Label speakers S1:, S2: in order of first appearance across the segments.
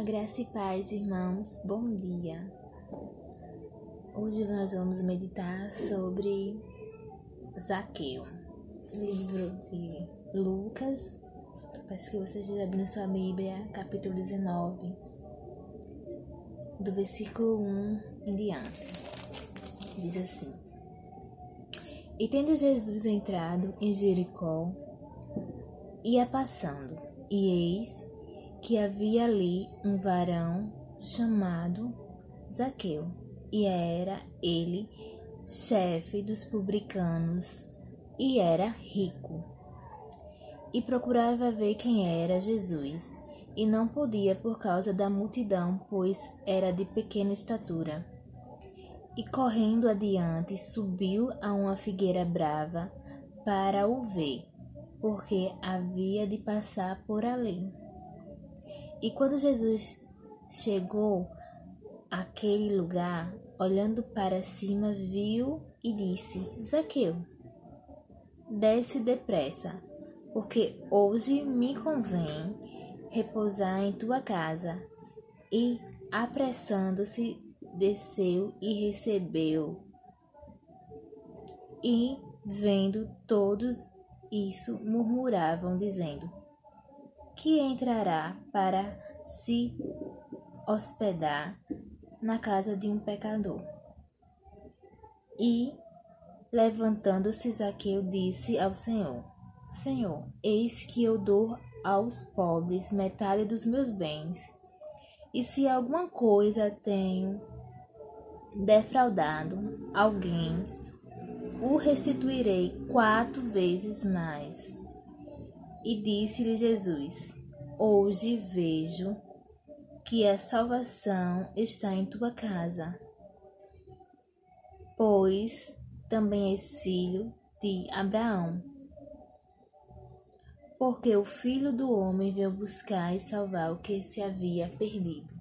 S1: Graça e paz, irmãos. Bom dia. Hoje nós vamos meditar sobre Zaqueu, livro de Lucas. Peço que você esteja abrindo sua Bíblia, capítulo 19, do versículo 1 em diante. Diz assim: E tendo Jesus entrado em Jericó, ia passando, e eis que havia ali um varão chamado Zaqueu, e era ele chefe dos publicanos, e era rico. E procurava ver quem era Jesus, e não podia por causa da multidão, pois era de pequena estatura. E correndo adiante, subiu a uma figueira brava para o ver, porque havia de passar por ali. E quando Jesus chegou àquele lugar, olhando para cima, viu e disse: Zaqueu, desce depressa, porque hoje me convém repousar em tua casa. E, apressando-se, desceu e recebeu. E, vendo todos isso, murmuravam, dizendo: que entrará para se hospedar na casa de um pecador. E, levantando-se, Zaqueu disse ao Senhor: Senhor, eis que eu dou aos pobres metade dos meus bens, e se alguma coisa tenho defraudado alguém, o restituirei 4 vezes mais. E disse-lhe Jesus: Hoje vejo que a salvação está em tua casa, pois também és filho de Abraão. Porque o Filho do Homem veio buscar e salvar o que se havia perdido.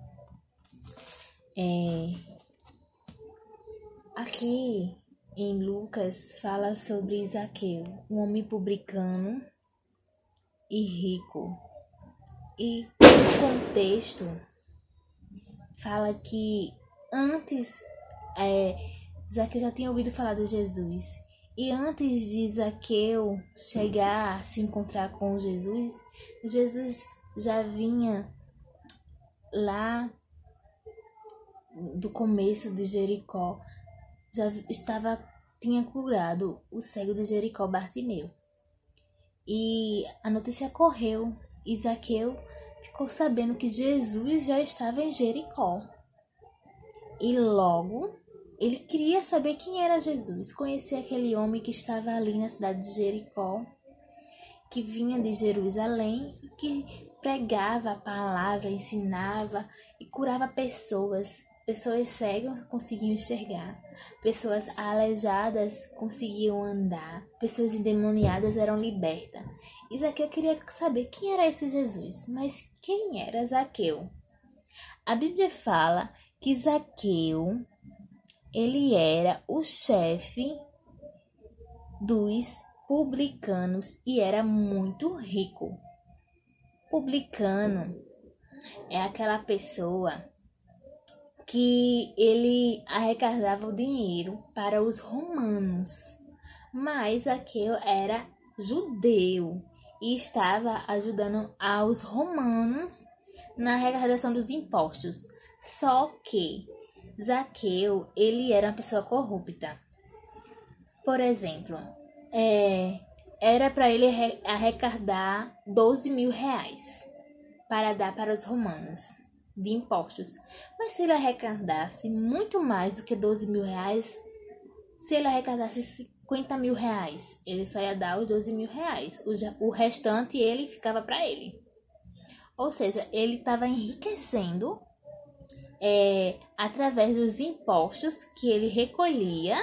S1: Aqui em Lucas fala sobre Zaqueu, um homem publicano e rico. E o contexto fala que antes Zaqueu já tinha ouvido falar de Jesus. E antes de Zaqueu chegar a se encontrar com Jesus, Jesus já vinha lá do começo de Jericó, tinha curado o cego de Jericó, Bartimeu. E a notícia correu, e Zaqueu ficou sabendo que Jesus já estava em Jericó. E logo ele queria saber quem era Jesus, conhecer aquele homem que estava ali na cidade de Jericó, que vinha de Jerusalém, que pregava a palavra, ensinava e curava pessoas. Pessoas cegas conseguiam enxergar, pessoas aleijadas conseguiam andar, pessoas endemoniadas eram libertas. E Zaqueu queria saber quem era esse Jesus, mas quem era Zaqueu? A Bíblia fala que Zaqueu, ele era o chefe dos publicanos e era muito rico. Publicano é aquela pessoa que ele arrecadava o dinheiro para os romanos, mas Zaqueu era judeu e estava ajudando aos romanos na arrecadação dos impostos. Só que Zaqueu, ele era uma pessoa corrupta. Por exemplo, era para ele arrecadar 12 mil reais para dar para os romanos de impostos. Mas se ele arrecadasse muito mais do que 12 mil reais, se ele arrecadasse 50 mil reais, ele só ia dar os 12 mil reais. O restante ele ficava para ele. Ou seja, ele estava enriquecendo através dos impostos que ele recolhia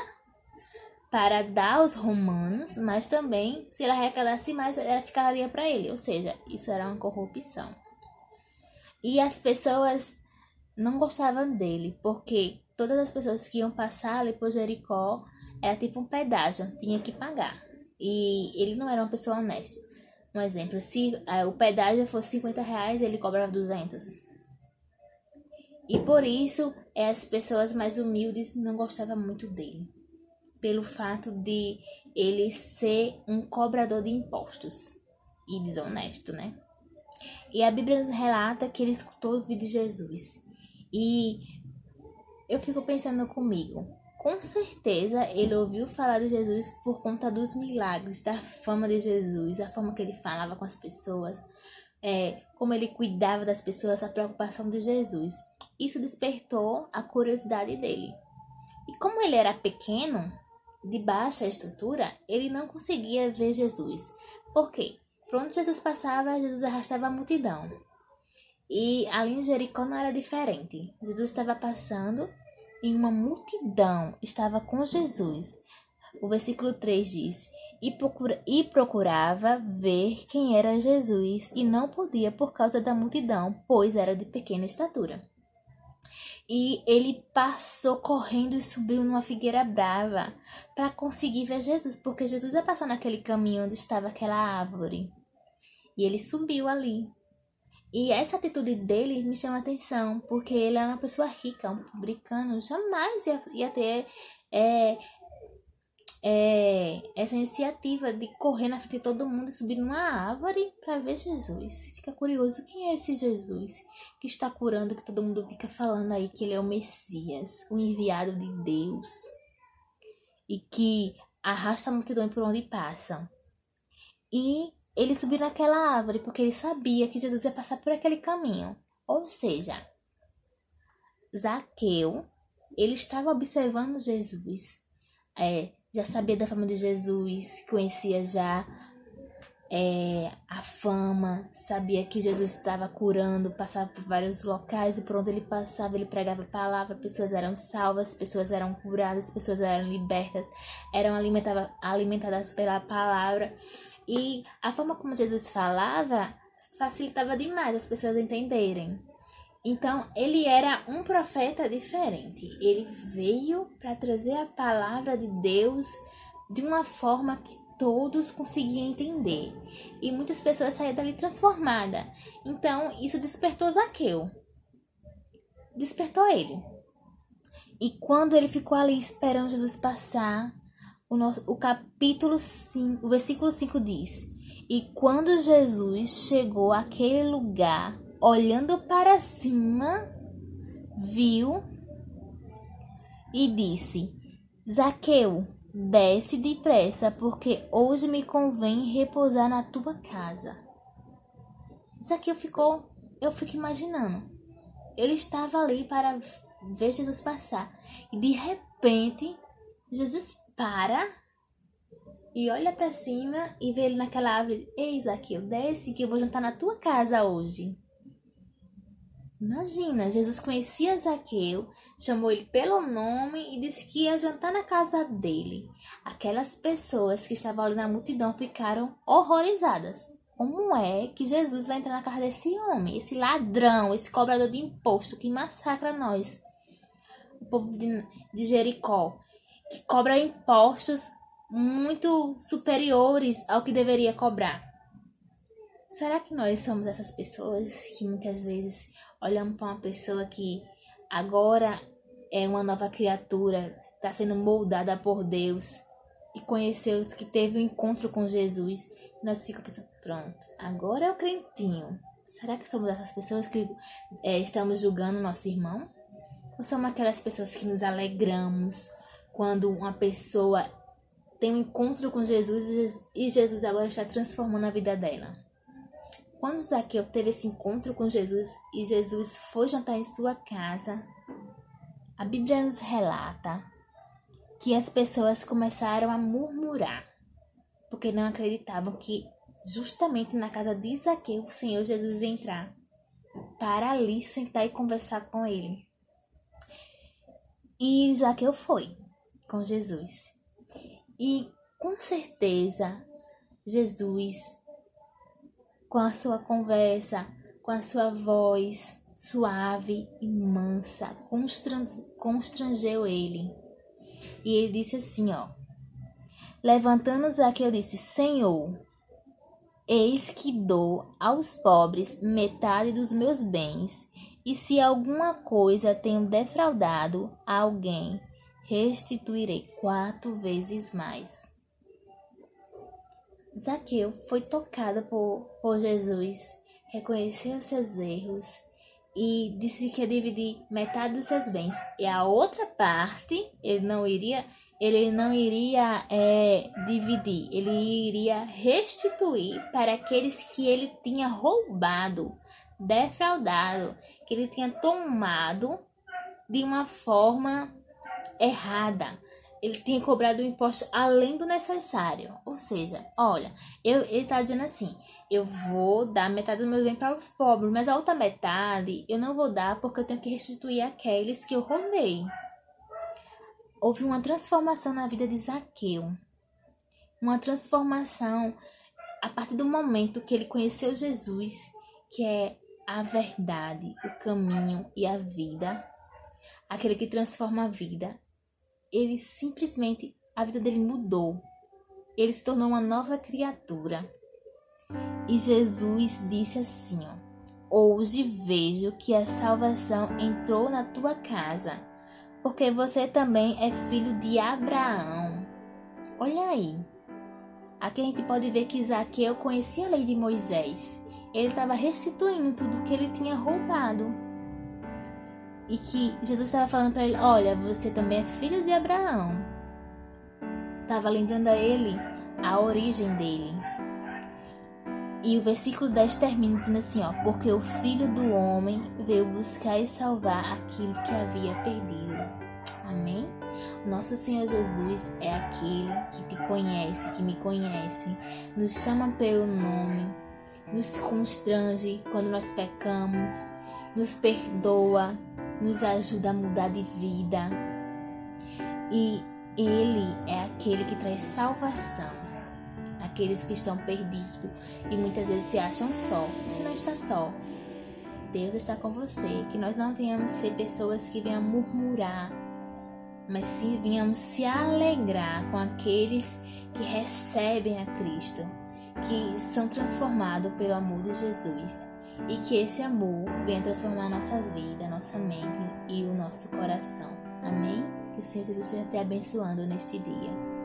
S1: para dar aos romanos, mas também, se ele arrecadasse mais, ela ficaria para ele. Ou seja, isso era uma corrupção. E as pessoas não gostavam dele, porque todas as pessoas que iam passar ali por Jericó era tipo um pedágio, tinha que pagar. E ele não era uma pessoa honesta. Um exemplo, se o pedágio fosse 50 reais, ele cobrava 200. E por isso as pessoas mais humildes não gostavam muito dele, pelo fato de ele ser um cobrador de impostos e desonesto, né? E a Bíblia nos relata que ele escutou ouvir de Jesus. E eu fico pensando comigo, com certeza ele ouviu falar de Jesus por conta dos milagres, da fama de Jesus, a forma que ele falava com as pessoas, como ele cuidava das pessoas, a preocupação de Jesus. Isso despertou a curiosidade dele. E como ele era pequeno, de baixa estatura, ele não conseguia ver Jesus. Por quê? Por onde Jesus passava, Jesus arrastava a multidão. E ali em Jericó não era diferente. Jesus estava passando e uma multidão estava com Jesus. O versículo 3 diz: E procurava ver quem era Jesus, e não podia por causa da multidão, pois era de pequena estatura. E ele passou correndo e subiu numa figueira brava para conseguir ver Jesus, porque Jesus ia passar naquele caminho onde estava aquela árvore. E ele subiu ali. E essa atitude dele me chama a atenção, porque ele era uma pessoa rica, um publicano, jamais ia ter essa iniciativa de correr na frente de todo mundo e subir numa árvore para ver Jesus. Fica curioso, quem é esse Jesus que está curando, que todo mundo fica falando aí que ele é o Messias, o enviado de Deus, e que arrasta a multidão por onde passam. E ele subiu naquela árvore porque ele sabia que Jesus ia passar por aquele caminho. Ou seja, Zaqueu, ele estava observando Jesus, já sabia da fama de Jesus, conhecia já a fama, sabia que Jesus estava curando, passava por vários locais e por onde ele passava ele pregava a palavra, pessoas eram salvas, pessoas eram curadas, pessoas eram libertas, eram alimentadas pela palavra. E a forma como Jesus falava facilitava demais as pessoas entenderem. Então, ele era um profeta diferente. Ele veio para trazer a palavra de Deus de uma forma que todos conseguiam entender. E muitas pessoas saíram dali transformadas. Então, isso despertou Zaqueu. Despertou ele. E quando ele ficou ali esperando Jesus passar, o capítulo 5, o versículo 5 diz: E quando Jesus chegou àquele lugar, olhando para cima, viu e disse: Zaqueu, desce depressa, porque hoje me convém repousar na tua casa. Zaqueu eu fico imaginando. Ele estava ali para ver Jesus passar. E de repente, Jesus para e olha para cima e vê ele naquela árvore. Ei, Zaqueu, desce que eu vou jantar na tua casa hoje. Imagina, Jesus conhecia Zaqueu, chamou ele pelo nome e disse que ia jantar na casa dele. Aquelas pessoas que estavam ali na multidão ficaram horrorizadas. Como é que Jesus vai entrar na casa desse homem, esse ladrão, esse cobrador de imposto que massacra nós, o povo de Jericó, que cobra impostos muito superiores ao que deveria cobrar? Será que nós somos essas pessoas que muitas vezes olhamos para uma pessoa que agora é uma nova criatura, está sendo moldada por Deus, que conheceu, que teve um encontro com Jesus, e nós ficamos pensando, pronto, agora é o crentinho. Será que somos essas pessoas que estamos julgando nosso irmão? Ou somos aquelas pessoas que nos alegramos quando uma pessoa tem um encontro com Jesus e Jesus agora está transformando a vida dela? Quando Zaqueu teve esse encontro com Jesus e Jesus foi jantar em sua casa, a Bíblia nos relata que as pessoas começaram a murmurar, porque não acreditavam que justamente na casa de Zaqueu o Senhor Jesus ia entrar para ali sentar e conversar com ele. E Zaqueu foi com Jesus. E com certeza Jesus, com a sua conversa, com a sua voz suave e mansa, constrangeu ele. E ele disse assim, levantando Zaqueu, disse: Senhor, eis que dou aos pobres metade dos meus bens, E se alguma coisa tenho defraudado a alguém, restituirei 4 vezes mais. Zaqueu foi tocado por Jesus, reconheceu seus erros e disse que ia dividir metade dos seus bens. E a outra parte ele não iria dividir, ele iria restituir para aqueles que ele tinha roubado, defraudado, que ele tinha tomado de uma forma errada. Ele tinha cobrado o imposto além do necessário. Ou seja, olha, ele está dizendo assim, eu vou dar metade do meu bem para os pobres, mas a outra metade eu não vou dar porque eu tenho que restituir aqueles que eu roubei. Houve uma transformação na vida de Zaqueu. Uma transformação a partir do momento que ele conheceu Jesus, que é a verdade, o caminho e a vida. Aquele que transforma a vida. Ele simplesmente, a vida dele mudou. Ele se tornou uma nova criatura. E Jesus disse assim, hoje vejo que a salvação entrou na tua casa, porque você também é filho de Abraão. Olha aí. Aqui a gente pode ver que Zaqueu conhecia a lei de Moisés. Ele estava restituindo tudo que ele tinha roubado. E que Jesus estava falando para ele, olha, você também é filho de Abraão. Estava lembrando a ele a origem dele. E o versículo 10 termina dizendo assim, porque o Filho do Homem veio buscar e salvar aquilo que havia perdido. Amém? O nosso Senhor Jesus é aquele que te conhece, que me conhece, nos chama pelo nome, nos constrange quando nós pecamos, nos perdoa, nos ajuda a mudar de vida. E Ele é aquele que traz salvação. Aqueles que estão perdidos e muitas vezes se acham só. Você não está só. Deus está com você. Que nós não venhamos ser pessoas que venham murmurar, mas sim venhamos se alegrar com aqueles que recebem a Cristo, que são transformados pelo amor de Jesus. E que esse amor venha transformar a nossa vida, a nossa mente e o nosso coração. Amém? Que o Senhor Jesus esteja te abençoando neste dia.